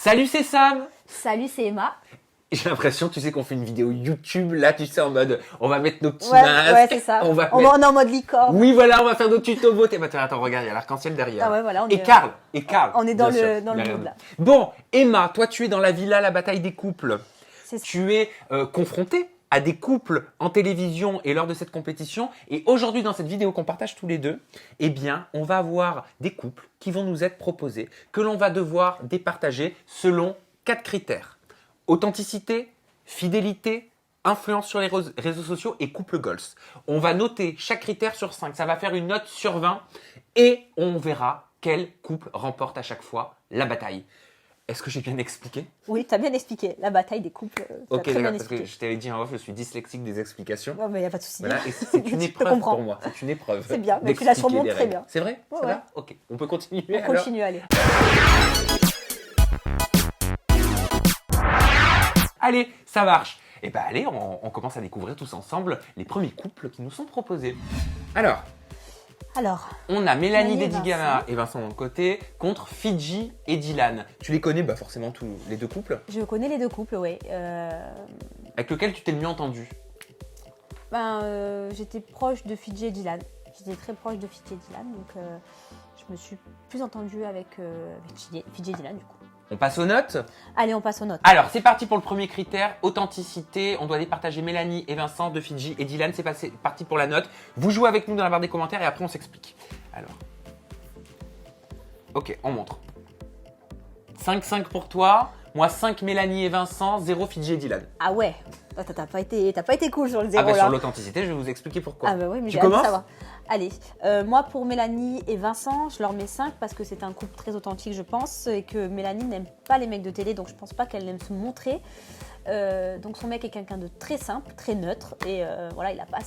Salut, c'est Sam. Salut, c'est Emma. J'ai l'impression, tu sais, qu'on fait une vidéo YouTube, là, tu sais, en mode, on va mettre nos petits Ouais, masques. c'est ça. On est en mode licorne. Oui, voilà, on va faire nos tutos beauté. Bah, attends, regarde, il y a l'arc-en-ciel derrière. Ah ouais, voilà, Et Karl. On est dans bien le sûr, mood, là. Bon, Emma, toi, tu es dans la villa, la bataille des couples. C'est ça. Tu es confrontée à des couples en télévision et lors de cette compétition. Et aujourd'hui, dans cette vidéo qu'on partage tous les deux, eh bien, on va avoir des couples qui vont nous être proposés, que l'on va devoir départager selon 4 critères. Authenticité, fidélité, influence sur les réseaux sociaux et couple goals. On va noter chaque critère sur 5. Ça va faire une note sur 20 et on verra quel couple remporte à chaque fois la bataille. Est-ce que j'ai bien expliqué? Oui, tu as bien expliqué. La bataille des couples. Ok, très bien d'accord, parce que expliqué. je t'avais dit en off, je suis dyslexique des explications. Ouais, mais il n'y a pas de souci. Voilà, et c'est une Je épreuve comprends. pour moi. C'est une épreuve. C'est bien, mais tu la d'expliquer surmontes des très règles. bien. C'est vrai? Ouais, Ça ouais. va? Ok, on peut continuer On alors. continue, allez. Allez, ça marche. Et ben allez, on commence à découvrir tous ensemble les premiers couples qui nous sont proposés. Alors, on a Mélanie Mélanie et Dedigama et Vincent de côté contre Fidji et Dylan. Tu les connais forcément tous les deux couples. Je connais les deux couples, oui. Avec lequel tu t'es le mieux entendu? J'étais proche de Fidji et Dylan. J'étais très proche de Fidji et Dylan, donc je me suis plus entendue avec Fidji et Dylan, du coup. On passe aux notes? Allez, on passe aux notes. Alors, c'est parti pour le premier critère, authenticité. On doit départager Mélanie et Vincent de Fidji et Dylan. C'est parti pour la note. Vous jouez avec nous dans la barre des commentaires et après on s'explique. Alors. Ok, on montre. 5-5 pour toi. Moi, 5 Mélanie et Vincent, 0 Fidji et Dylan. Ah ouais, t'as pas été cool sur le zéro, Ah bah là. sur l'authenticité, je vais vous expliquer pourquoi. Ah bah oui, mais tu j'ai hâte de commences? savoir. Allez, moi pour Mélanie et Vincent, je leur mets 5 parce que c'est un couple très authentique, je pense, et que Mélanie n'aime pas les mecs de télé, donc je pense pas qu'elle aime se montrer. Donc son mec est quelqu'un de très simple, très neutre, et voilà, il a pas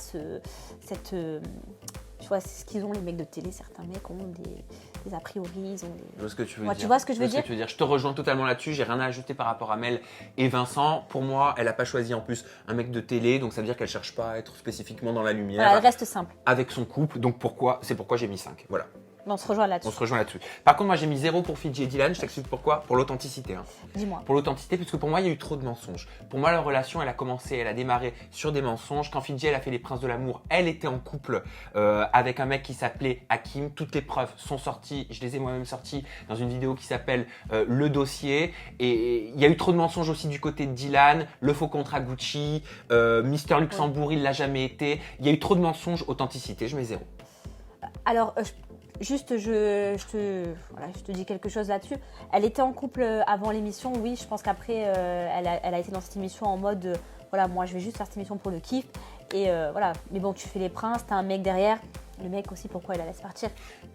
tu vois, c'est ce qu'ils ont les mecs de télé. Certains mecs ont des a priori, ils ont des... Je vois ce que tu veux Ouais, dire. tu vois ce que je veux dire? Je te rejoins totalement là-dessus. J'ai rien à ajouter par rapport à Mel et Vincent. Pour moi, elle n'a pas choisi en plus un mec de télé, donc ça veut dire qu'elle cherche pas à être spécifiquement dans la lumière. Voilà, elle reste simple. Avec son couple, donc c'est pourquoi j'ai mis 5. Voilà. Mais on se rejoint là-dessus. On se rejoint là-dessus. Par contre, moi j'ai mis 0 pour Fidji et Dylan. Je t'explique pourquoi. Pour l'authenticité. Hein. Dis-moi. Pour l'authenticité, puisque pour moi il y a eu trop de mensonges. Pour moi, leur relation, elle a démarré sur des mensonges. Quand Fidji elle a fait les Princes de l'amour, elle était en couple avec un mec qui s'appelait Hakim. Toutes les preuves sont sorties. Je les ai moi-même sorties dans une vidéo qui s'appelle Le Dossier. Et il y a eu trop de mensonges aussi du côté de Dylan. Le faux contrat Gucci, Mister Luxembourg, il l'a jamais été. Il y a eu trop de mensonges. Authenticité, je mets 0. Alors, juste, je te dis quelque chose là-dessus. Elle était en couple avant l'émission, oui. Je pense qu'après, elle a été dans cette émission en mode, voilà, moi je vais juste faire cette émission pour le kiff. Et voilà, mais bon, tu fais les princes, t'as un mec derrière. Le mec aussi, pourquoi il la laisse partir?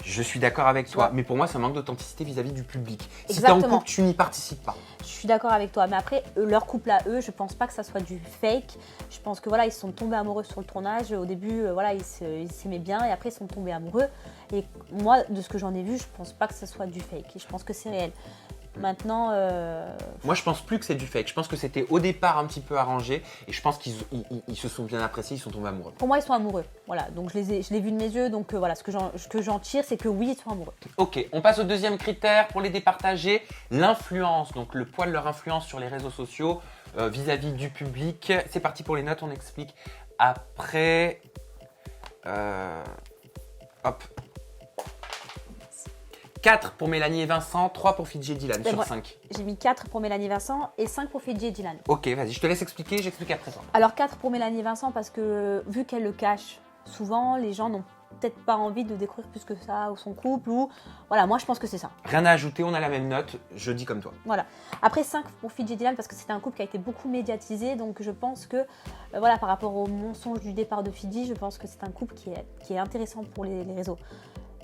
Je suis d'accord avec toi, Ouais. mais pour moi, c'est un manque d'authenticité vis-à-vis du public. Si t'es Exactement. en couple, tu n'y participes pas. Je suis d'accord avec toi, mais après, leur couple à eux, je pense pas que ça soit du fake. Je pense que voilà, ils se sont tombés amoureux sur le tournage. Au début, voilà, ils s'aimaient bien et après, ils sont tombés amoureux. Et moi, de ce que j'en ai vu, je pense pas que ça soit du fake. Je pense que c'est réel. Maintenant, Moi, je pense plus que c'est du fake. Je pense que c'était au départ un petit peu arrangé et je pense qu'ils se sont bien appréciés, ils sont tombés amoureux. pour moi, ils sont amoureux. Voilà, donc je l'ai vu de mes yeux. Donc voilà, ce que j'en tire, c'est que oui, ils sont amoureux. Ok, on passe au deuxième critère pour les départager, l'influence, donc le poids de leur influence sur les réseaux sociaux vis-à-vis du public. C'est parti pour les notes, on explique après. Hop. 4 pour Mélanie et Vincent, 3 pour Fidji et Dylan Ben sur moi, 5. J'ai mis 4 pour Mélanie Vincent et 5 pour Fidji et Dylan. Ok, vas-y, je te laisse expliquer, j'explique après ça. Alors 4 pour Mélanie Vincent parce que vu qu'elle le cache souvent, les gens n'ont peut-être pas envie de découvrir plus que ça ou son couple ou voilà, moi je pense que c'est ça. Rien à ajouter, on a la même note, je dis comme toi. Voilà. Après 5 pour Fidji et Dylan parce que c'était un couple qui a été beaucoup médiatisé, donc je pense que voilà, par rapport au mensonge du départ de Fidji, je pense que c'est un couple qui est intéressant pour les réseaux.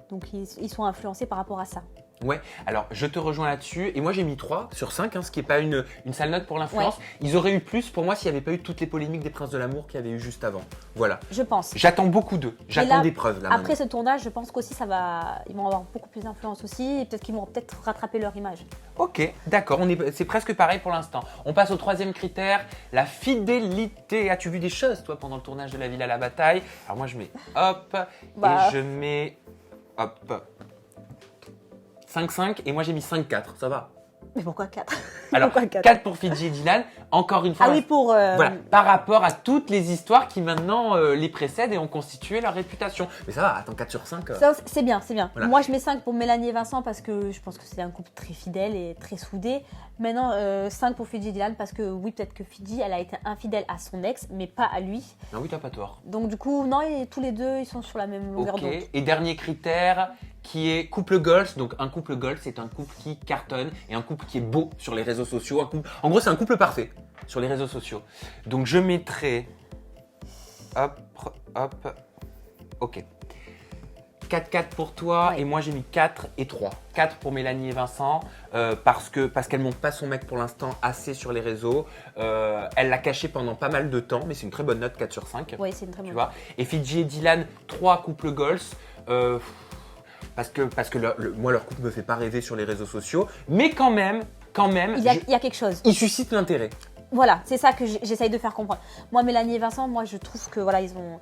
Donc ils sont influencés par rapport à ça. Ouais, alors je te rejoins là-dessus. Et moi j'ai mis 3 sur 5, ce qui n'est pas une sale note pour l'influence. Ouais. Ils auraient eu plus pour moi s'il n'y avait pas eu toutes les polémiques des Princes de l'amour qu'il y avait eu juste avant. Voilà. Je pense. J'attends beaucoup d'eux. J'attends là, des preuves là. Après maintenant. ce tournage, je pense qu'aussi ils vont avoir beaucoup plus d'influence aussi et peut-être qu'ils vont rattraper leur image. Ok, d'accord, c'est presque pareil pour l'instant. On passe au troisième critère, la fidélité. As-tu vu des choses toi pendant le tournage de La Ville à la Bataille? Alors moi je mets hop et je mets hop 5-5 et moi j'ai mis 5-4, ça va. Mais pourquoi 4? Alors, Pourquoi 4? 4 pour Fidji et Dylan. Encore une fois, Ah oui, pour... voilà, par rapport à toutes les histoires qui maintenant les précèdent et ont constitué leur réputation. Mais ça va, attends, 4 sur 5. Ça, c'est bien, c'est bien. Voilà. Moi, je mets 5 pour Mélanie et Vincent parce que je pense que c'est un couple très fidèle et très soudé. Maintenant, 5 pour Fidji et Dylan parce que oui, peut-être que Fidji, elle a été infidèle à son ex, mais pas à lui. Ah oui, t'as pas tort. Donc du coup, non, et tous les deux, ils sont sur la même longueur Ok. d'onde. Et dernier critère qui est couple goals. Donc un couple goals, c'est un couple qui cartonne et un couple qui est beau sur les réseaux sociaux. En gros, c'est un couple parfait sur les réseaux sociaux. Donc je mettrai... Hop, hop. Ok. 4-4 pour toi Ouais. et moi j'ai mis 4 et 3. 4 pour Mélanie et Vincent parce qu'elle montre pas son mec pour l'instant assez sur les réseaux. Elle l'a caché pendant pas mal de temps, mais c'est une très bonne note, 4 sur 5. Oui, c'est une très bonne. Tu vois. Et Fidji et Dylan, 3 couples goals. Parce que moi leur couple me fait pas rêver sur les réseaux sociaux, mais quand même, Il y a quelque chose. ils suscitent l'intérêt. Voilà, c'est ça que j'essaye de faire comprendre. Moi, Mélanie et Vincent, moi, je trouve que voilà, ils ont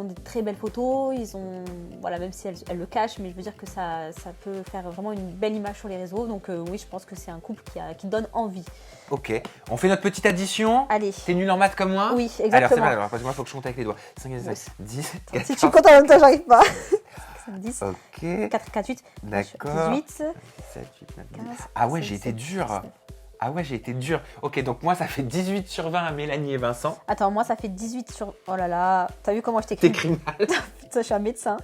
des très belles photos. Ils ont, voilà, même si elles le cachent, mais je veux dire que ça peut faire vraiment une belle image sur les réseaux. Donc oui, je pense que c'est un couple qui donne envie. Ok, on fait notre petite addition. Allez. T'es nul en maths comme moi? Oui, Alors c'est exactement. mal, alors, parce que moi il faut que je compte avec les doigts. 5, 10, 10, 14. Si tu comptes en même temps, j'arrive pas. 5, 10, Ok, 4, 4, 8, d'accord. 18, 7, 8, 9, 10. 15. Ah ouais, 16, j'ai été 17, dur. 19. Ah ouais, j'ai été dur. Ok, donc moi ça fait 18 sur 20 à Mélanie et Vincent. Attends, moi, ça fait 18 sur... Oh là là, t'as vu comment je t'écris? T'écris mal. Putain, je suis un médecin.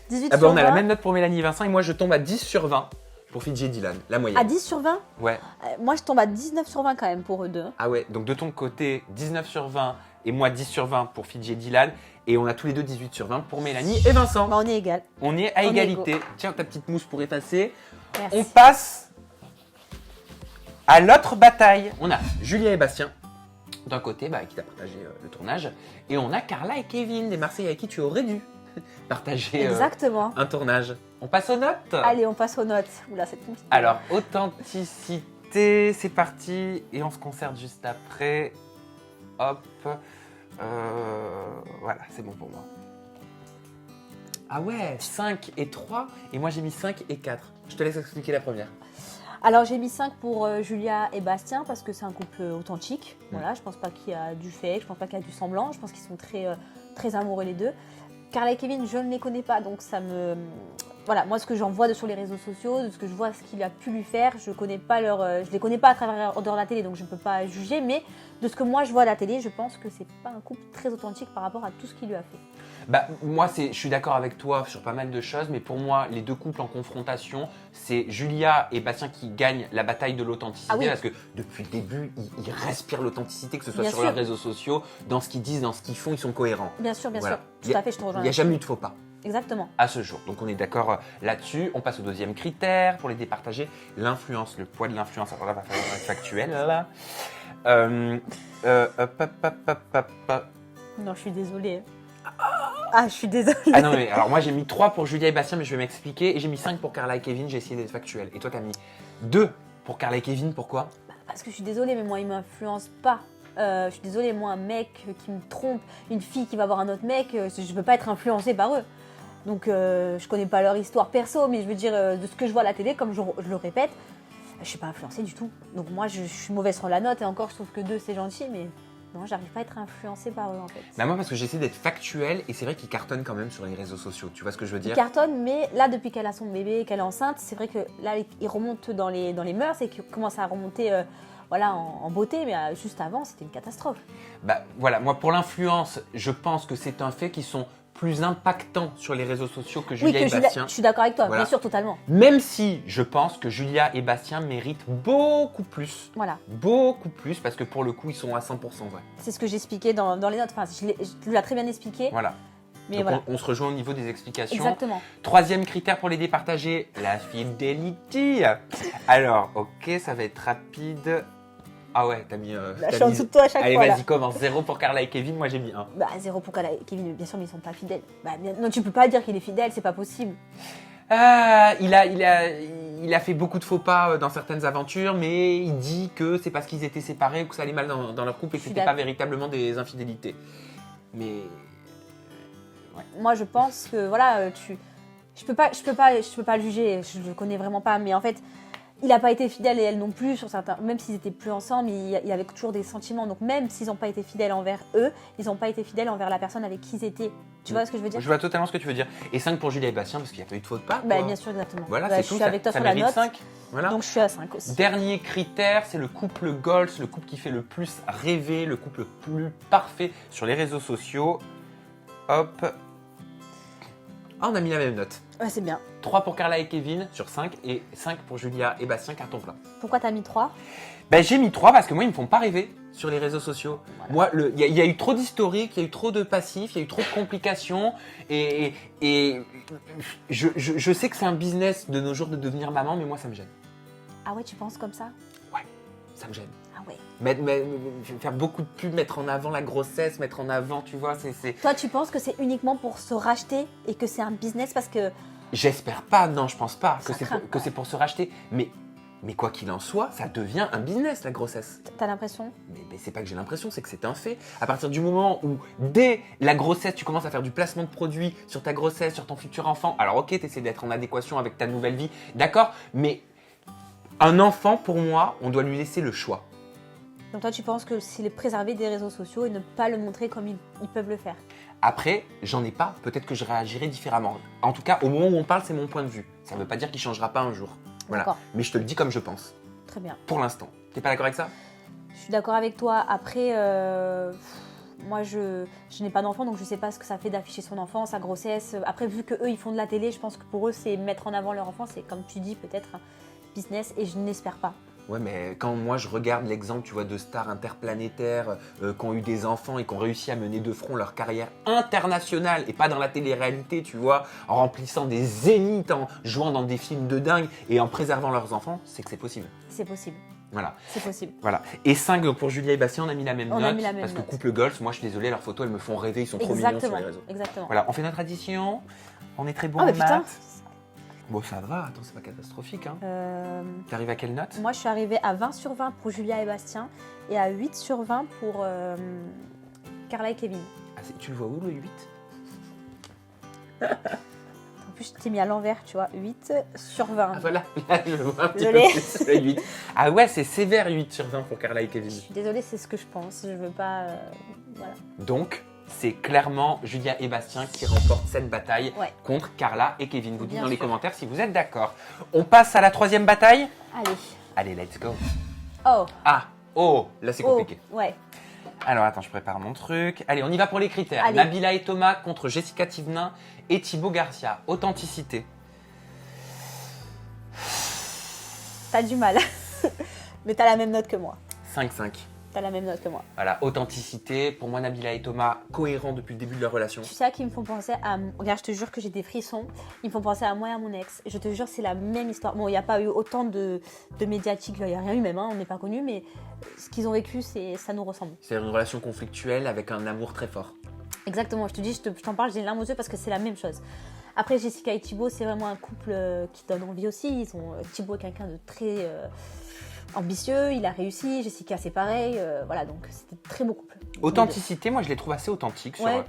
18 Ah sur bah on a 20. la même note pour Mélanie et Vincent et moi je tombe à 10 sur 20 pour Fidji et Dylan, la moyenne. À 10 sur 20? Ouais. Moi, je tombe à 19 sur 20 quand même pour eux deux. Ah ouais, donc de ton côté 19 sur 20 et moi 10 sur 20 pour Fidji et Dylan. Et on a tous les deux 18 sur 20 pour Mélanie et Vincent. Bah, on est égal. On est à on est égalité. Tiens, ta petite mousse pour effacer. Merci. On passe à l'autre bataille. On a Julia et Bastien d'un côté, qui t'a partagé le tournage. Et on a Carla et Kevin, des Marseillais avec qui tu aurais dû partager Exactement. un tournage. On passe aux notes. Allez, on passe aux notes. Oula, c'est compliqué. Alors, authenticité, c'est parti. Et on se concerte juste après. Hop. Voilà, c'est bon pour moi. Ah ouais, 5 et 3. Et moi, j'ai mis 5 et 4. Je te laisse expliquer la première. Alors, j'ai mis 5 pour Julia et Bastien parce que c'est un couple authentique. Voilà, je pense pas qu'il y a du fake, je pense pas qu'il y a du semblant. Je pense qu'ils sont très amoureux les deux. Carla et Kevin, je ne les connais pas, donc ça me... Voilà, moi, ce que j'en vois sur les réseaux sociaux, de ce que je vois, ce qu'il a pu lui faire, je les connais pas à travers de la télé, donc je ne peux pas juger, mais de ce que moi je vois à la télé, je pense que c'est pas un couple très authentique par rapport à tout ce qu'il lui a fait. Moi, je suis d'accord avec toi sur pas mal de choses, mais pour moi, les deux couples en confrontation, c'est Julia et Bastien qui gagnent la bataille de l'authenticité, Ah oui. parce que depuis le début, ils respirent l'authenticité, que ce soit Bien sur sûr. leurs réseaux sociaux, dans ce qu'ils disent, dans ce qu'ils font, ils sont cohérents. Bien sûr, Voilà. tout à fait, je te rejoins. Il n'y a jamais eu de faux pas. Exactement. À ce jour. Donc on est d'accord là-dessus. On passe au deuxième critère pour les départager. L'influence, le poids de l'influence. Alors là, va falloir être factuel. Là. Non, je suis désolée. Ah, je suis désolée. Ah non, mais alors moi j'ai mis 3 pour Julia et Bastien, mais je vais m'expliquer. Et j'ai mis 5 pour Carla et Kevin, j'ai essayé d'être factuel. Et toi, t'as mis 2 pour Carla et Kevin, pourquoi? Parce que je suis désolée, mais moi, il m'influence pas. Je suis désolée, moi, un mec qui me trompe, une fille qui va voir un autre mec, je peux pas être influencée par eux. Donc, je connais pas leur histoire perso, mais je veux dire, de ce que je vois à la télé, comme je le répète, je suis pas influencée du tout. Donc, moi, je suis mauvaise sur la note, et encore, je trouve que 2, c'est gentil, mais non, j'arrive pas à être influencée par eux, en fait. Moi, parce que j'essaie d'être factuel, et c'est vrai qu'ils cartonnent quand même sur les réseaux sociaux. Tu vois ce que je veux Il dire? cartonne, mais là, depuis qu'elle a son bébé, qu'elle est enceinte, c'est vrai que là, il remonte dans les mœurs et qu'il commence à remonter en beauté, mais juste avant, c'était une catastrophe. Voilà, moi pour l'influence, je pense que c'est un fait qu'ils sont plus impactants sur les réseaux sociaux que Julia et Bastien. Je suis d'accord avec toi, Voilà. bien sûr, totalement. Même si je pense que Julia et Bastien méritent beaucoup plus. Voilà, Beaucoup plus, parce que pour le coup, ils sont à 100% vrais. c'est ce que j'expliquais dans les notes. Enfin, tu l'as très bien expliqué, Voilà. mais Donc voilà. on se rejoint au niveau des explications. Exactement. Troisième critère pour les départager, la fidélité. Alors, ok, ça va être rapide. Ah ouais, t'as mis... Là, je suis en dessous de toi à chaque Allez, fois. Là. vas-y, commence. 0 pour Carla et Kevin, moi j'ai mis 1. 0 pour Kevin, bien sûr, mais ils sont pas fidèles. Non, tu peux pas dire qu'il est fidèle, c'est pas possible. Il a fait beaucoup de faux pas dans certaines aventures, mais il dit que c'est parce qu'ils étaient séparés ou que ça allait mal dans leur couple et que Je suis c'était pas d'accord. véritablement des infidélités. Mais Moi, je pense que voilà, je peux pas le juger, je le connais vraiment pas, mais en fait, il n'a pas été fidèle et elle non plus, sur certains, même s'ils étaient plus ensemble, il y avait toujours des sentiments. Donc même s'ils n'ont pas été fidèles envers eux, ils n'ont pas été fidèles envers la personne avec qui ils étaient. Tu vois ce que je veux dire? Je vois totalement ce que tu veux dire. Et 5 pour Julia et Bastien, parce qu'il n'y a pas eu de faute pas. Bien sûr, exactement. Voilà, Bah, c'est je tout. suis avec toi ça sur la mérite note. 5. Voilà. Donc je suis à 5 aussi. Dernier critère, c'est le couple goals, le couple qui fait le plus rêver, le couple le plus parfait sur les réseaux sociaux. Hop. Ah, on a mis la même note. Ouais, c'est bien. 3 pour Carla et Kevin sur 5 et 5 pour Julia et Bastien, carton plein. Pourquoi t'as mis 3? J'ai mis 3 parce que moi, ils me font pas rêver sur les réseaux sociaux. Voilà. Moi, il y a eu trop d'historique, il y a eu trop de passifs, il y a eu trop de complications. Et je sais que c'est un business de nos jours de devenir maman, mais moi, ça me gêne. Ah ouais, tu penses comme ça? Ouais, ça me gêne. Ah ouais. Faire beaucoup de pubs, mettre en avant la grossesse, mettre en avant, tu vois, c'est... Toi, tu penses que c'est uniquement pour se racheter et que c'est un business parce que... J'espère pas, non, je pense pas Ça craint, que c'est pour se racheter. Mais quoi qu'il en soit, ça devient un business, la grossesse. T'as l'impression? Mais c'est pas que j'ai l'impression, c'est que c'est un fait. À partir du moment où, dès la grossesse, tu commences à faire du placement de produits sur ta grossesse, sur ton futur enfant, alors ok, tu essaies d'être en adéquation avec ta nouvelle vie, d'accord, mais un enfant, pour moi, on doit lui laisser le choix. Donc toi, tu penses que c'est les préserver des réseaux sociaux et ne pas le montrer comme ils peuvent le faire? Après, j'en ai pas, peut-être que je réagirai différemment. En tout cas, au moment où on parle, c'est mon point de vue. Ça veut pas dire qu'il changera pas un jour. Voilà. D'accord. Mais je te le dis comme je pense, Très bien. pour l'instant. T'es pas d'accord avec ça? Je suis d'accord avec toi. Après, moi, je n'ai pas d'enfant, donc je sais pas ce que ça fait d'afficher son enfant, sa grossesse. Après, vu que eux, ils font de la télé, je pense que pour eux, c'est mettre en avant leur enfant. C'est, comme tu dis, peut-être un business et je n'espère pas. Ouais, mais quand moi je regarde l'exemple, tu vois, de stars interplanétaires qui ont eu des enfants et qui ont réussi à mener de front leur carrière internationale et pas dans la télé-réalité, tu vois, en remplissant des zéniths, en jouant dans des films de dingue et en préservant leurs enfants, c'est que c'est possible. C'est possible. Voilà. C'est possible. Voilà. Et 5 donc pour Julia et Bastien, on a mis la même On note. a mis la même parce note. que couple goals, moi je suis désolé, leurs photos elles me font rêver, ils sont trop mignons sur les réseaux. Exactement. Voilà, on fait notre addition. On est très bon Ah, en mais putain. maths. Bon, ça va, attends, c'est pas catastrophique. Hein. Euh, T'arrives à quelle note? moi, je suis arrivée à 20 sur 20 pour Julia et Bastien et à 8 sur 20 pour Carla et Kevin. Ah, tu le vois où le 8? En plus, je t'ai mis à l'envers, tu vois. 8 sur 20. Ah voilà, là je le vois un petit peu Désolée. plus, le 8. Ah ouais, c'est sévère 8 sur 20 pour Carla et Kevin. Je suis désolée, c'est ce que je pense. Je veux pas... voilà. Donc, c'est clairement Julia et Bastien qui remportent cette bataille Ouais. contre Carla et Kevin. Vous dites Bien dans les sûr. commentaires si vous êtes d'accord. On passe à la 3e bataille. Allez. Allez, let's go. Oh. Ah, oh, là c'est compliqué. Oh. Ouais. Alors attends, je prépare mon truc. Allez, on y va pour les critères. Allez. Nabila et Thomas contre Jessica Thivenin et Thibaut Garcia. Authenticité. T'as du mal. Mais t'as la même note que moi. 5-5. T'as la même note que moi. Voilà, authenticité. Pour moi, Nabila et Thomas, cohérents depuis le début de leur relation. Tu sais à qui ils me font penser à... Regarde, je te jure que j'ai des frissons. Ils me font penser à moi et à mon ex. Je te jure, c'est la même histoire. Bon, il n'y a pas eu autant de médiatiques. Il n'y a rien eu même, hein, on n'est pas connus. Mais ce qu'ils ont vécu, ça nous ressemble. C'est une relation conflictuelle avec un amour très fort. Exactement, je te dis, je t'en parle, j'ai les larmes aux yeux parce que c'est la même chose. Après, Jessica et Thibaut, c'est vraiment un couple qui donne envie aussi. Thibaut est quelqu'un de très ambitieux, il a réussi. Jessica, c'est pareil. Voilà, donc c'était très beau couple. Authenticité, moi je les trouve assez authentiques Ouais.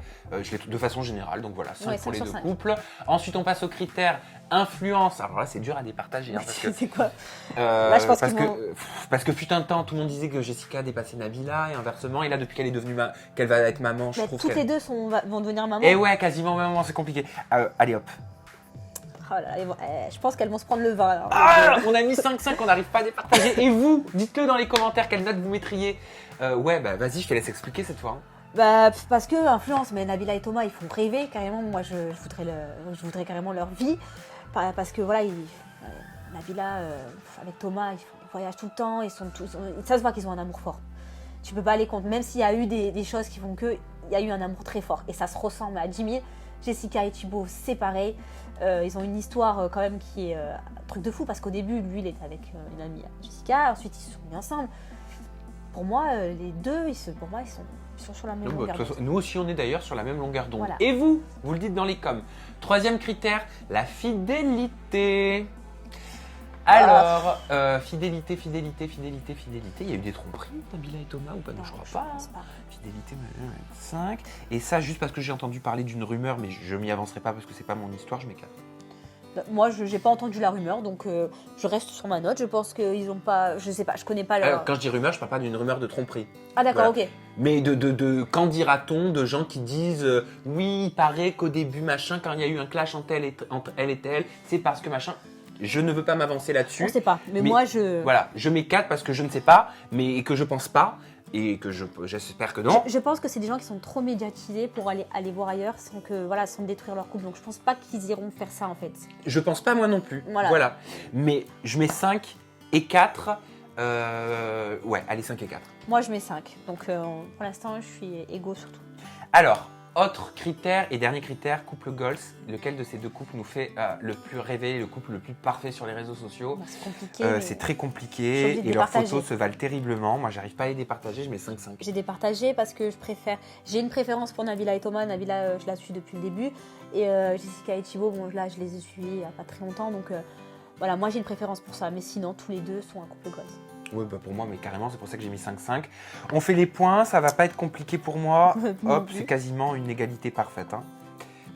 de façon générale, donc voilà, 5 Ouais, pour 5 les sur deux 5. couples. Ensuite, on passe aux critères influence. Alors là, c'est dur à départager. Hein, parce que, c'est quoi? Là, je pense parce, qu'ils que, vont- parce que fut un temps, tout le monde disait que Jessica a dépassé Nabila et inversement. Et là, depuis qu'elle est devenue qu'elle va être maman, je Mais trouve toutes qu'elle... les deux vont devenir maman. Et ouais, quasiment maman, c'est compliqué. Allez hop. Oh là là, je pense qu'elles vont se prendre le vin. Alors. Ah, on a mis 5-5, on n'arrive pas à départager. Et vous, dites-le dans les commentaires, quelle note vous mettriez. Ouais, bah vas-y, je te laisse expliquer cette fois. Hein. Bah, parce que influence, mais Nabila et Thomas, ils font rêver carrément. Moi, je voudrais carrément leur vie. Parce que voilà, Nabila, avec Thomas, ils voyagent tout le temps. Ça se voit qu'ils ont un amour fort. Tu peux pas aller contre. Même s'il y a eu des choses qui font que, il y a eu un amour très fort. Et ça se ressemble à 10 000. Jessica et Thibaut, c'est pareil. Ils ont une histoire quand même qui est un truc de fou. Parce qu'au début, lui, il était avec une amie, Jessica. Ensuite, ils se sont mis ensemble. Pour moi, les deux, ils sont sur la même Donc, longueur de toute d'onde. façon, nous aussi, on est d'ailleurs sur la même longueur d'onde. Voilà. Et vous, vous le dites dans les coms. 3e critère, la fidélité. Alors, fidélité. Il y a eu des tromperies, Nabila et Thomas, ou pas? Non, je crois pas. pense pas. Fidélité, 5. Et ça, juste parce que j'ai entendu parler d'une rumeur, mais je m'y avancerai pas parce que c'est pas mon histoire, je m'écarte. Moi, je n'ai pas entendu la rumeur, donc je reste sur ma note. Je pense qu'ils n'ont pas... Je sais pas, je connais pas leur... Alors, quand je dis rumeur, je parle pas d'une rumeur de tromperie. Ah d'accord, Voilà. ok. Mais qu'en dira-t-on de gens qui disent oui, il paraît qu'au début, machin, quand il y a eu un clash entre elle et elle, c'est parce que machin. Je ne veux pas m'avancer là-dessus. On sait pas, mais Mais moi, je... Voilà, je mets 4 parce que je ne sais pas, mais et que je pense pas, et que j'espère que non. Je pense que c'est des gens qui sont trop médiatisés pour aller voir ailleurs sans détruire leur couple. Donc je pense pas qu'ils iront faire ça en fait. Je pense pas moi non plus. Voilà. Mais je mets 5 et 4. Ouais, allez, 5 et 4. Moi je mets 5. Donc pour l'instant je suis égaux surtout. Alors, autre critère et dernier critère, couple goals. Lequel de ces deux couples nous fait le plus rêver, le couple le plus parfait sur les réseaux sociaux? Bon, c'est compliqué. C'est très je suis compliqué obligée de et leurs départager. photos se valent terriblement. Moi, j'arrive pas à les départager, je mets 5-5. J'ai départagé parce que j'ai une préférence pour Nabila et Thomas. Nabila, je la suis depuis le début. Et Jessica et Thibaut, bon là je les ai suivis il n'y a pas très longtemps. Donc voilà, moi j'ai une préférence pour ça. Mais sinon, tous les deux sont un couple goals. Oui, bah pour moi, mais carrément, c'est pour ça que j'ai mis 5-5. On fait les points, ça va pas être compliqué pour moi. Non Hop, plus. c'est quasiment une égalité parfaite. Hein.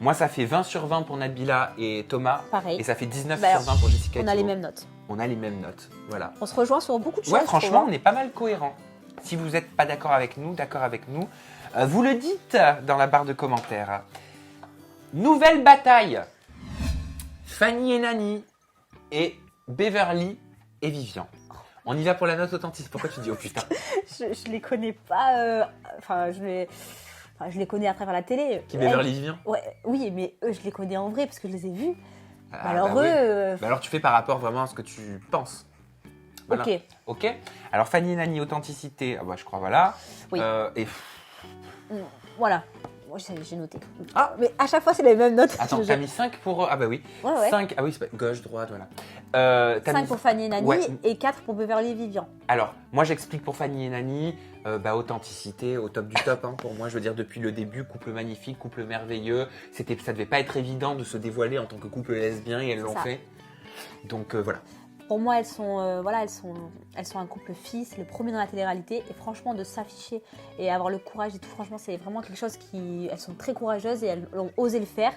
Moi, ça fait 20 sur 20 pour Nabila et Thomas. Pareil. Et ça fait 19 Bah, sur 20 pour Jessica et On a les Thibaut. mêmes notes. On a les mêmes notes, voilà. On se rejoint sur beaucoup de choses. Ouais, je trouve, franchement, hein. on est pas mal cohérents. Si vous n'êtes pas d'accord avec nous, vous le dites dans la barre de commentaires. Nouvelle bataille. Fanny et Nani et Beverly et Vivian. On y va pour la note authentique. Pourquoi tu dis oh putain? Je les connais pas. Je les connais à travers la télé. Qui Beverly et Vivian? Ouais, oui, mais eux, je les connais en vrai parce que je les ai vus. Ah, Alors bah eux, oui. Bah alors tu fais par rapport vraiment à ce que tu penses. Voilà. ok. Ok. Alors Fanny et Nani, authenticité. Ah bah je crois voilà. Oui. Et Voilà. Moi, j'ai noté. Ah. Mais à chaque fois, c'est les mêmes notes. attends, t'as mis 5 pour ah bah oui. Ouais, ouais. 5 ah oui c'est pas gauche droite voilà. T'as 5 mis- pour Fanny et Nani Ouais. et 4 pour Beverly et Vivian. Alors, moi j'explique pour Fanny et Nani, authenticité au top du top. Hein, pour moi, je veux dire, depuis le début, couple magnifique, couple merveilleux. Ça devait pas être évident de se dévoiler en tant que couple lesbien et elles l'ont Ça. fait. Donc voilà. Pour moi, elles sont un couple fille, c'est le premier dans la télé-réalité. Et franchement, de s'afficher et avoir le courage et tout, franchement, c'est vraiment quelque chose elles sont très courageuses et elles ont osé le faire.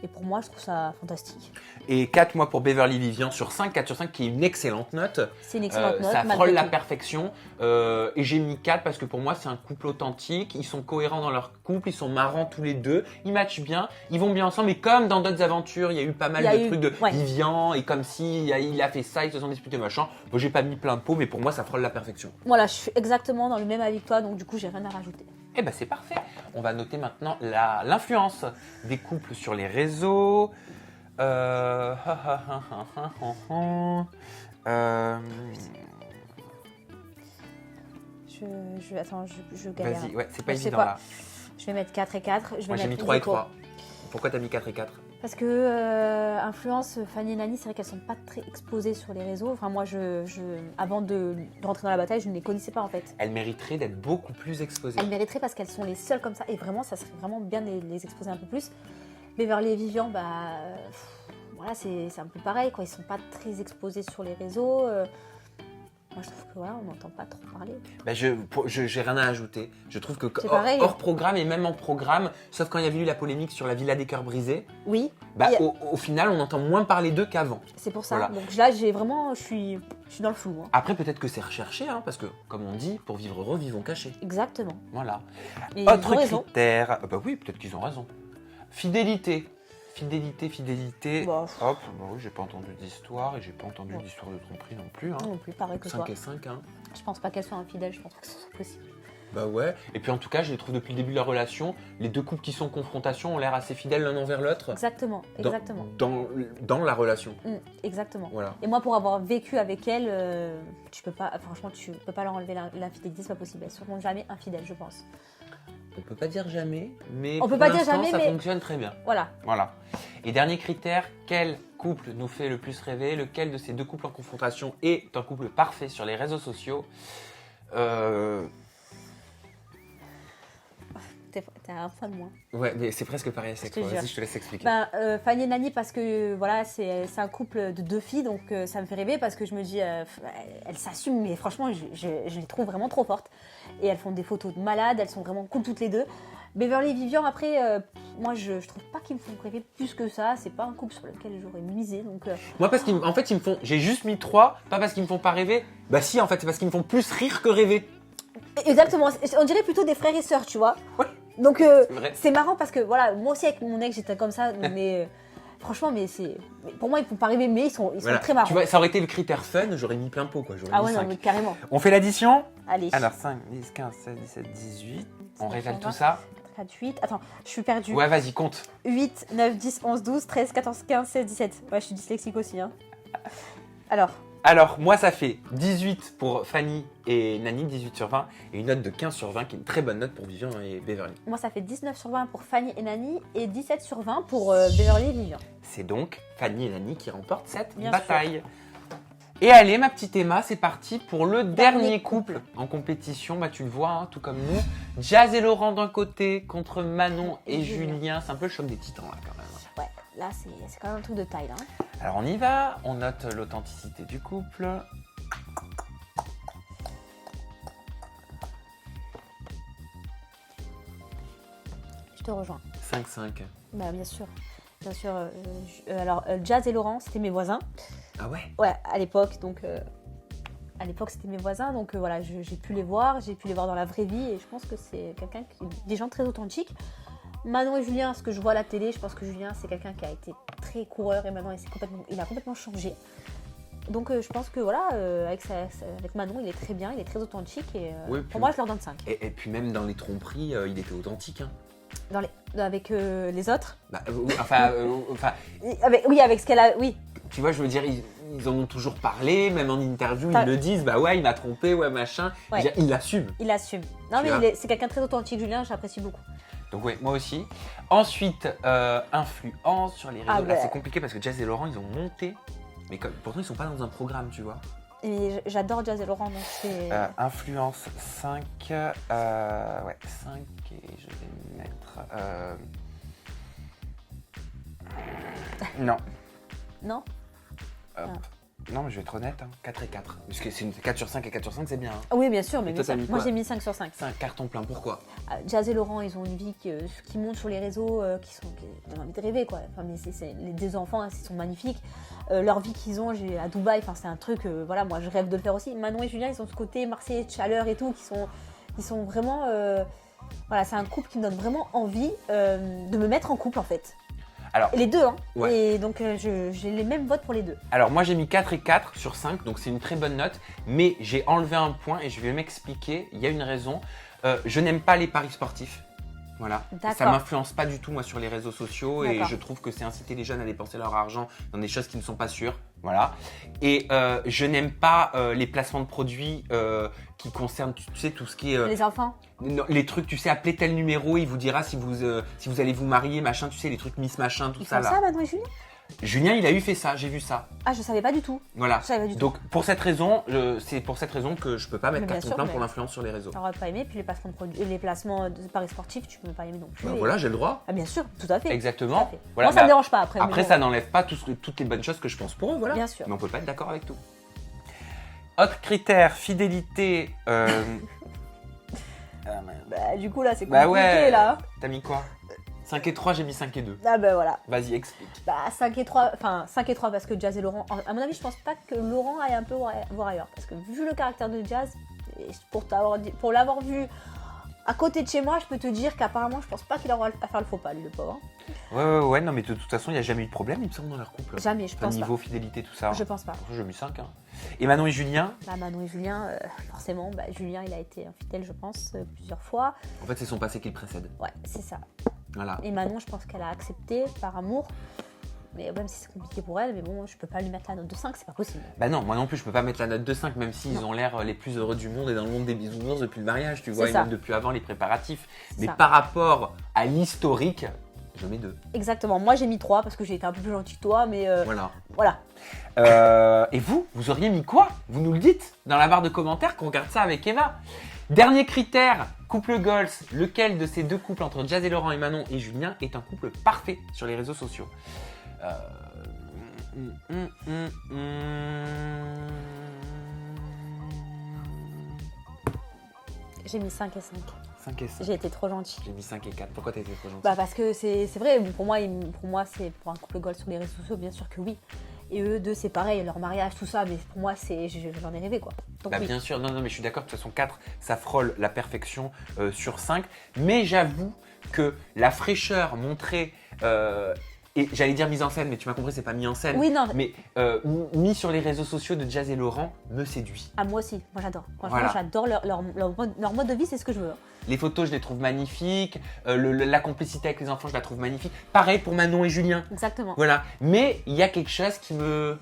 Et pour moi, je trouve ça fantastique. Et 4 mois pour Beverly Vivian sur 5, 4 sur 5 qui est une excellente note. C'est une excellente note. Ça malgré frôle la tout. perfection. Et j'ai mis 4 parce que pour moi, c'est un couple authentique. Ils sont cohérents dans leur couple, ils sont marrants tous les deux. Ils matchent bien, ils vont bien ensemble. Et comme dans d'autres aventures, il y a eu pas mal de trucs de ouais. Vivian. Et comme si il a fait ça, ils se sont disputés, machin. Moi, j'ai pas mis plein de pots, mais pour moi, ça frôle la perfection. Voilà, je suis exactement dans le même avis que toi, donc du coup, j'ai rien à rajouter. Eh ben c'est parfait. On va noter maintenant l'influence des couples sur les réseaux. Euh, Attends, je galère. Vas-y, ouais, c'est pas Je sais évident pas. là. Je vais mettre 4 et 4. Je vais Moi j'ai mis mettre 3 et ex aequo. 3. Pourquoi t'as mis 4 et 4? Parce que influence, Fanny et Nani, c'est vrai qu'elles sont pas très exposées sur les réseaux. Enfin, moi, avant de rentrer dans la bataille, je ne les connaissais pas en fait. Elles mériteraient d'être beaucoup plus exposées. Elles mériteraient parce qu'elles sont les seules comme ça. Et vraiment, ça serait vraiment bien de les exposer un peu plus. Beverly et Vivian, voilà, c'est un peu pareil, quoi. Ils sont pas très exposés sur les réseaux. Moi, je trouve que voilà, on n'entend pas trop parler. Ben j'ai rien à ajouter. Je trouve que C'est pareil. hors programme et même en programme, sauf quand il y avait eu la polémique sur la Villa des Cœurs Brisés, Oui, au final, on entend moins parler d'eux qu'avant. c'est pour ça. Voilà. Donc là, je suis dans le flou. Hein. Après, peut-être que c'est recherché, hein, parce que, comme on dit, pour vivre heureux, vivons cachés. Exactement. Voilà. Mais ils ont Autre raison. critère. Bah oui, peut-être qu'ils ont raison. Fidélité. Fidélité. Bah, Hop, bah oui, j'ai pas entendu d'histoire et j'ai pas entendu d'histoire de tromperie non plus. Hein. non plus, pareil que 5 toi. et 5, hein. Je pense pas qu'elles soient infidèles, je pense pas que ce soit possible. Bah ouais. Et puis en tout cas, je les trouve depuis le début de la relation, les deux couples qui sont en confrontation ont l'air assez fidèles l'un envers l'autre. Exactement, exactement. Dans la relation. Exactement. Voilà. Et moi, pour avoir vécu avec elles, tu peux pas leur enlever l'infidélité, c'est pas possible. Elles seront jamais infidèles, je pense. On peut pas dire jamais, mais On peut pour pas dire l'instant, jamais, ça mais- fonctionne très bien. Voilà. Voilà. Et dernier critère, quel couple nous fait le plus rêver? Lequel de ces deux couples en confrontation est un couple parfait sur les réseaux sociaux? T'as un point de moins. Ouais, mais c'est presque pareil à chaque Je te fois. Vas-y, jure. je te laisse expliquer. Fanny et Nani, parce que voilà, c'est un couple de deux filles, donc ça me fait rêver parce que je me dis, elles s'assument, mais franchement, je les trouve vraiment trop fortes. Et elles font des photos de malades, elles sont vraiment cool toutes les deux. Beverly et Vivian, après, moi, je trouve pas qu'ils me font rêver plus que ça. C'est pas un couple sur lequel j'aurais misé. Donc, Moi, parce qu'en fait, ils me font. J'ai juste mis 3, pas parce qu'ils me font pas rêver. Bah, si, en fait, c'est parce qu'ils me font plus rire que rêver. exactement. On dirait plutôt des frères et sœurs, tu vois. Ouais. Donc, C'est vrai. c'est marrant parce que, voilà, moi aussi, avec mon ex, j'étais comme ça. Mais franchement, mais pour moi, ils me font pas rêver, mais ils sont Voilà. très marrants. Tu vois, ça aurait été le critère fun, j'aurais mis plein pot, quoi. J'aurais Ah mis ouais, 5. non, mais carrément. On fait l'addition. Allez. Alors, 5, 10, 15, 16, 17, 18. On 19, révèle 20, tout ça. 4, 8. Attends, je suis perdue. Ouais, vas-y, compte. 8, 9, 10, 11, 12, 13, 14, 15, 16, 17. Ouais, je suis dyslexique aussi. Hein. Alors, moi, ça fait 18 pour Fanny et Nani, 18 sur 20, et une note de 15 sur 20, qui est une très bonne note pour Vivian et Beverly. moi, ça fait 19 sur 20 pour Fanny et Nani et 17 sur 20 pour Beverly et Vivian. C'est donc Fanny et Nani qui remportent cette Bien bataille. Et allez, ma petite Emma, c'est parti pour le dernier couple en compétition. Bah, tu le vois, hein, tout comme nous. Jazz et Laurent d'un côté contre Manon et Julien. C'est un peu le choc des titans, là, quand même. Ouais, là, c'est quand même un truc de taille. Là, hein. Alors, on y va. On note l'authenticité du couple. Je te rejoins. 5-5. Bah, bien sûr. Bien sûr. Alors, Jazz et Laurent, c'était mes voisins. Ah ouais? Ouais, à l'époque. Donc, à l'époque, c'était mes voisins. Donc, voilà, j'ai pu les voir. J'ai pu les voir dans la vraie vie. Et je pense que c'est des gens très authentiques. Manon et Julien, ce que je vois à la télé, je pense que Julien, c'est quelqu'un qui a été très coureur. Et maintenant, il a complètement changé. Donc, je pense que voilà, avec Manon, il est très bien. Il est très authentique. Et Oui, pour moi, je leur donne 5. Et puis même dans les tromperies, il était authentique. Hein. Avec les autres. Bah, Avec ce qu'elle a. Oui, tu vois, je veux dire, ils en ont toujours parlé, même en interview, T'as- ils le disent, bah ouais, il m'a trompé, ouais, machin. Ouais. Je veux dire, il l'assume. il assume. Non, Tu mais vois. c'est quelqu'un de très authentique, Julien, j'apprécie beaucoup. Donc ouais, moi aussi. Ensuite, influence sur les réseaux. Ah Là, ouais. c'est compliqué parce que Jazz et Laurent, ils ont monté. Mais pourtant, ils sont pas dans un programme, tu vois. Et j'adore Jazz et Laurent, donc c'est. Influence 5. Ouais, 5. Et je vais mettre. Non. Non. Non, mais je vais être honnête. 4 et 4. Parce que c'est une 4 sur 5 et 4 sur 5, c'est bien. Hein. Ah oui, bien sûr, mais Et toi, bien sûr. t'as mis Moi quoi? j'ai mis 5 sur 5. C'est un carton plein. Pourquoi? Jazz et Laurent, ils ont une vie qui monte sur les réseaux, qui donnent envie de rêver, quoi. Enfin, mais les deux enfants, hein, ils sont magnifiques. Leur vie qu'ils ont à Dubaï, enfin, c'est un truc, voilà, moi je rêve de le faire aussi. Manon et Julien, ils ont ce côté Marseillais de chaleur et tout, qui sont vraiment. Voilà, c'est un couple qui me donne vraiment envie de me mettre en couple, en fait. Alors, Et les deux, hein. Ouais. Et donc, j'ai les mêmes votes pour les deux. Alors moi j'ai mis 4 et 4 sur 5, donc c'est une très bonne note, mais j'ai enlevé un point et je vais m'expliquer, il y a une raison. Je n'aime pas les paris sportifs. Voilà. D'accord. Ça m'influence pas du tout moi sur les réseaux sociaux et D'accord. je trouve que c'est inciter les jeunes à dépenser leur argent dans des choses qui ne sont pas sûres. Voilà. Et je n'aime pas les placements de produits qui concernent, tu sais, tout ce qui est... Les enfants. non, les trucs, tu sais, appelez tel numéro, il vous dira si vous allez vous marier, machin, tu sais, les trucs Miss Machin, tout Ils ça font là. ça, Manon et Julien? Julien, il a eu fait ça, j'ai vu ça. Ah, je savais pas du tout. Voilà. Je savais pas du tout. Donc pour cette raison, c'est pour cette raison que je peux pas mettre Mais bien carton sûr, plein mais- pour l'influence sur les réseaux. T'aurais pas aimé, puis les placements de produits, les placements de paris sportifs, tu peux pas aimer non plus. Bah Et- voilà, j'ai le droit. Ah, bien sûr, tout à fait. Tout à Exactement. fait. Voilà, Moi, ça mais me dérange pas après. Après, mais ça bon. n'enlève pas toutes les bonnes choses que je pense pour eux, voilà. Bien sûr. Mais on peut pas être d'accord avec tout. Autre critère, fidélité. Bah, du coup, là, c'est Bah compliqué, ouais. là. T'as mis quoi? 5 et 3, j'ai mis 5 et 2. Ah, bah voilà. Vas-y, explique. Bah, 5 et 3, enfin, 5 et 3 parce que Jazz et Laurent. À mon avis, je pense pas que Laurent aille un peu voir ailleurs. Parce que vu le caractère de Jazz, et pour l'avoir vu à côté de chez moi, je peux te dire qu'apparemment, je pense pas qu'il aura à faire le faux pas, lui, le pauvre. Ouais, non, mais de toute façon, il n'y a jamais eu de problème, il me semble, dans leur couple. Jamais, je Enfin, pense niveau fidélité, tout ça. pas. Je pense pas. J'ai mis 5. Hein. Et Manon et Julien, Bah, Manon et Julien, forcément, bah, Julien, il a été infidèle, je pense, plusieurs fois. en fait, c'est son passé qui le précède. Ouais, c'est ça. Voilà. Et Manon, je pense qu'elle a accepté par amour. Mais même si c'est compliqué pour elle, mais bon, je peux pas lui mettre la note de 5, c'est pas possible. Bah non, moi non plus, je peux pas mettre la note de 5, même s'ils ont l'air les plus heureux du monde et dans le monde des bisounours depuis le mariage, tu vois, et ça. même depuis avant les préparatifs. Mais ça. par rapport à l'historique, je mets 2. Exactement. Moi, j'ai mis 3 parce que j'ai été un peu plus gentille que toi, mais Voilà. voilà. Et vous auriez mis quoi? Vous nous le dites dans la barre de commentaires qu'on regarde ça avec Eva. Dernier critère, couple goals. Lequel de ces deux couples entre Jazz et Laurent et Manon et Julien est un couple parfait sur les réseaux sociaux? J'ai mis 5 et 5. 5 et 5. J'ai été trop gentille. J'ai mis 5 et 4. Pourquoi t'as été trop gentil? Bah parce que c'est vrai, pour moi c'est pour un couple gold sur les réseaux sociaux, bien sûr que oui. Et eux deux, c'est pareil, leur mariage, tout ça, mais pour moi, j'en ai rêvé quoi. Donc, Bah oui. bien sûr, non, mais je suis d'accord, de toute façon 4, ça frôle la perfection sur 5. Mais j'avoue que la fraîcheur montrée, et j'allais dire mise en scène, mais tu m'as compris, c'est pas mis en scène. Oui, non. Mais mis sur les réseaux sociaux de Jazz et Laurent me séduit. Ah, moi aussi, moi j'adore. Franchement, Voilà. j'adore leur mode de vie, c'est ce que je veux. Les photos, je les trouve magnifiques. La complicité avec les enfants, je la trouve magnifique. Pareil pour Manon et Julien. Exactement. Voilà. Mais il y a quelque chose qui me...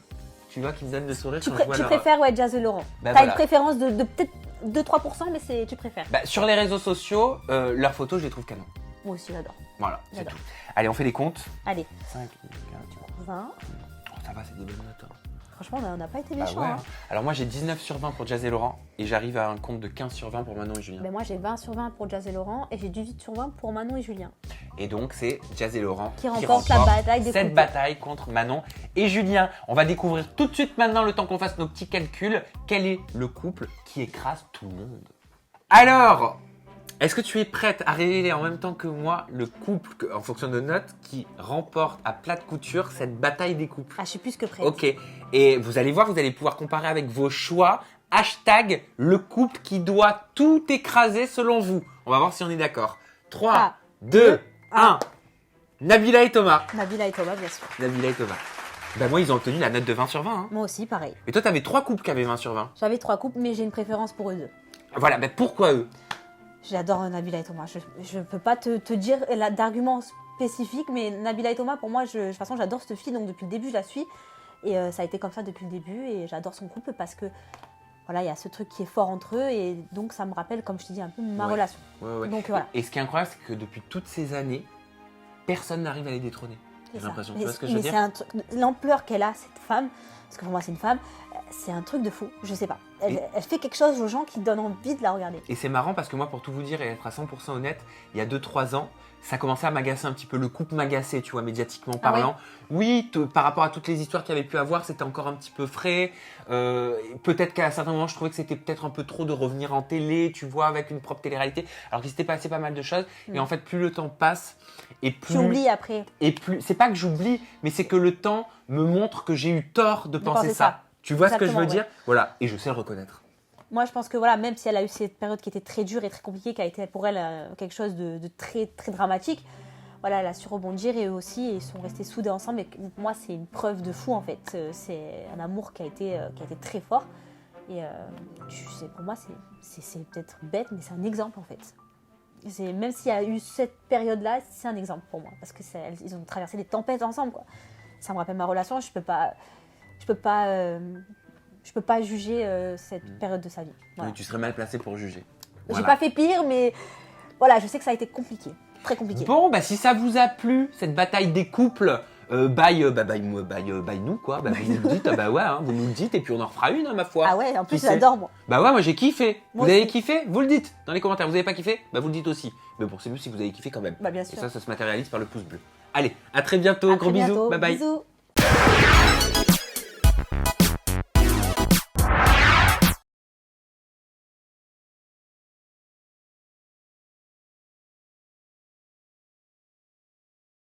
Tu vois, qui me donne le sourire Tu quand je vois leur- préfères Jazz et Laurent. Bah, T'as voilà. une préférence de peut-être 2-3%, mais tu préfères. Bah, sur les réseaux sociaux, leurs photos, je les trouve canon. Moi aussi, j'adore. Voilà, c'est J'adore. tout. Allez, on fait les comptes. Allez, 5, 4, 20. Oh, ça va, c'est des bonnes notes. Hein. Franchement, on n'a pas été Bah méchants. ouais. Hein. Alors moi, j'ai 19 sur 20 pour Jazz et Laurent. Et j'arrive à un compte de 15 sur 20 pour Manon et Julien. Mais moi, j'ai 20 sur 20 pour Jazz et Laurent et j'ai 18 sur 20 pour Manon et Julien. Et donc, c'est Jazz et Laurent Qui remportent la bataille des cette couples. bataille contre Manon et Julien. On va découvrir tout de suite maintenant, le temps qu'on fasse nos petits calculs, quel est le couple qui écrase tout le monde. Alors, est-ce que tu es prête à révéler en même temps que moi le couple, en fonction de notes, qui remporte à plat de couture cette bataille des couples? Ah, je suis plus que prête. Ok, et vous allez voir, vous allez pouvoir comparer avec vos choix. Hashtag le couple qui doit tout écraser selon vous. On va voir si on est d'accord. 3, Ah, 2, 1. Nabila et Thomas. Nabila et Thomas, bien sûr. Nabila et Thomas. Ben moi, ils ont obtenu la note de 20 sur 20. Hein. Moi aussi, pareil. Et toi, t'avais 3 couples qui avaient 20 sur 20. J'avais 3 couples, mais j'ai une préférence pour eux deux. Voilà, ben pourquoi eux? J'adore Nabila et Thomas. Je ne peux pas te dire d'arguments spécifiques, mais Nabila et Thomas, pour moi, de toute façon, j'adore cette fille. Donc, depuis le début, je la suis. Et ça a été comme ça depuis le début. Et j'adore son couple parce que, voilà, il y a ce truc qui est fort entre eux. Et donc, ça me rappelle, comme je te dis, un peu ma Ouais. relation. Ouais. Donc, voilà. Et ce qui est incroyable, c'est que depuis toutes ces années, personne n'arrive à les détrôner. J'ai C'est ça. l'impression. Tu Mais, vois ce que je veux mais dire? c'est un truc, l'ampleur qu'elle a, cette femme, parce que pour moi, c'est une femme, c'est un truc de fou. Je sais pas. Elle fait quelque chose aux gens qui donnent envie de la regarder. Et c'est marrant parce que moi, pour tout vous dire et être à 100% honnête, il y a 2-3 ans, ça commençait à m'agacer un petit peu. Le couple m'agaçait, tu vois, médiatiquement Ah ouais. parlant. Oui, par rapport à toutes les histoires qu'il y avait pu avoir, c'était encore un petit peu frais. Peut-être qu'à certains moments, je trouvais que c'était peut-être un peu trop de revenir en télé, tu vois, avec une propre télé-réalité. Alors qu'il s'était passé pas mal de choses. Et en fait, plus le temps passe et plus... Tu oublies après. Et plus... C'est pas que j'oublie, mais c'est que le temps me montre que j'ai eu tort de penser penser ça. ça. Tu vois ce que je veux Exactement, dire? Voilà, et je sais le reconnaître. Moi, je pense que voilà, même si elle a eu cette période qui était très dure et très compliquée, qui a été pour elle quelque chose de très, très dramatique, voilà, elle a su rebondir et eux aussi, ils sont restés soudés ensemble. Et pour moi, c'est une preuve de fou en fait. C'est un amour qui a été très fort. Et pour moi, c'est peut-être bête, mais c'est un exemple en fait. Même s'il y a eu cette période-là, c'est un exemple pour moi. Parce qu'ils ont traversé des tempêtes ensemble, quoi. Ça me rappelle ma relation, je peux pas juger cette période de sa vie. Voilà. Oui, tu serais mal placé pour juger. J'ai Voilà. pas fait pire, mais voilà, je sais que ça a été compliqué, très compliqué. Bon, bah si ça vous a plu, cette bataille des couples, by nous quoi, bah, vous nous le dites, bah ouais, hein, vous nous le dites et puis on en refera une, hein, ma foi. Ah ouais, en plus Qui sait? j'adore moi. Bah ouais, moi j'ai kiffé. Moi Vous avez aussi. kiffé? Vous le dites dans les commentaires. Vous avez pas kiffé? Bah vous le dites aussi. Mais bon, c'est mieux si vous avez kiffé quand même. Bah bien Et sûr. ça se matérialise par le pouce bleu. Allez, à très bientôt, À gros très bisous, bientôt. bye bye. Bisous.